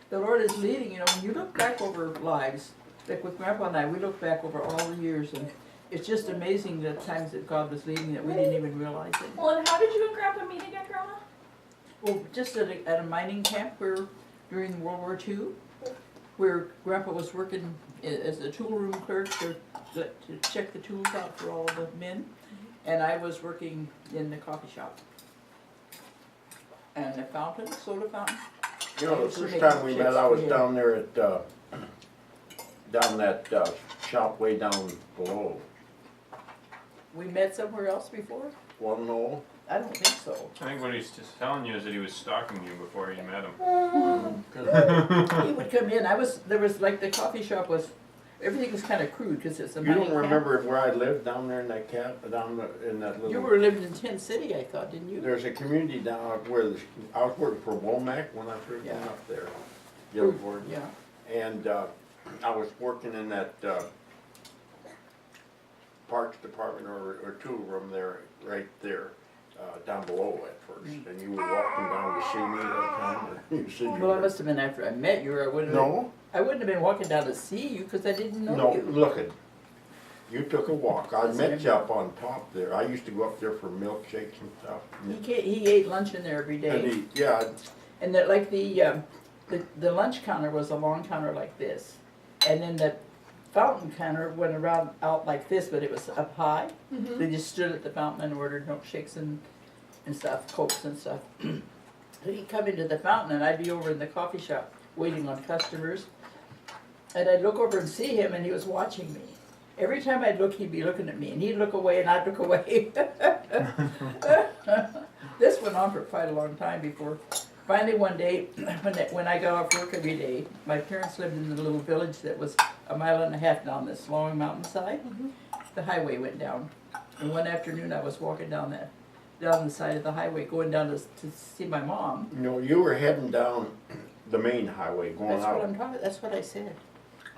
the Lord is leading, you know, when you look back over lives, like with Grandpa and I, we look back over all the years, and it's just amazing the times that God was leading that we didn't even realize it. Well, and how did you and Grandpa meet again, Grandma? Well, just at a mining camp where, during World War II, where Grandpa was working as a tool room clerk to check the tools out for all the men, and I was working in the coffee shop. And the fountain, soda fountain. You know, the first time we met, I was down there at, down that shop way down below. We met somewhere else before? Well, no, I don't think so. I think what he's just telling you is that he was stalking you before you met him. He would come in, there was like the coffee shop was, everything was kind of crude because it's a you mining don't camp. remember where I lived down there in that in that little. You were living in Tent City, I thought, didn't you? There's a community down where I was working for Womack when I first went Yeah. up there. Gilford. Yeah. And I was working in that parks department or two of them there, right there, down below at first. And you were walking down to see me that time, or you said you Well, it were. must have been after I met you, or I wouldn't have. No, I wouldn't have been walking down to see you because I didn't know no, you. look it. You took a walk. I Yes, met I you up on top there. I used to go up there for milkshakes and stuff. He ate lunch in there every And day. yeah, And that, like the lunch counter was a long counter like this, and then the fountain counter went around out like this, but it was up high. Mm-hmm. They just stood at the fountain and ordered milkshakes and stuff, cokes and stuff. So he'd come into the fountain, and I'd be over in the coffee shop waiting on customers, and I'd look over and see him, and he was watching me. Every time I'd look, he'd be looking at me, and he'd look away, and I'd look away. This went on for quite a long time before, finally one day, when I got off work every day, my parents lived in a little village that was a mile and a half down this long mountainside. The highway went down, and one afternoon I was walking down the side of the highway, going down to see my mom. you know, you were heading down the main highway going That's what out, I'm talking, that's what I said.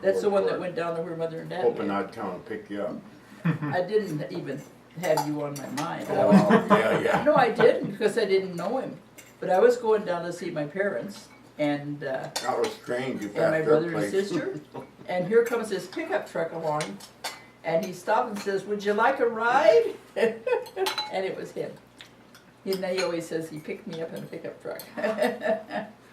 That's the one that went down to where Mother and Dad hoping lived. I'd come and pick you up. I didn't even have you on my mind. Oh, yeah, yeah. No, I didn't, because I didn't know him. But I was going down to see my parents and That was strange, you my passed their brother and place. sister. And here comes this pickup truck along, and he stopped and says, "Would you like a ride?" And it was him. And he always says he picked me up in a pickup truck.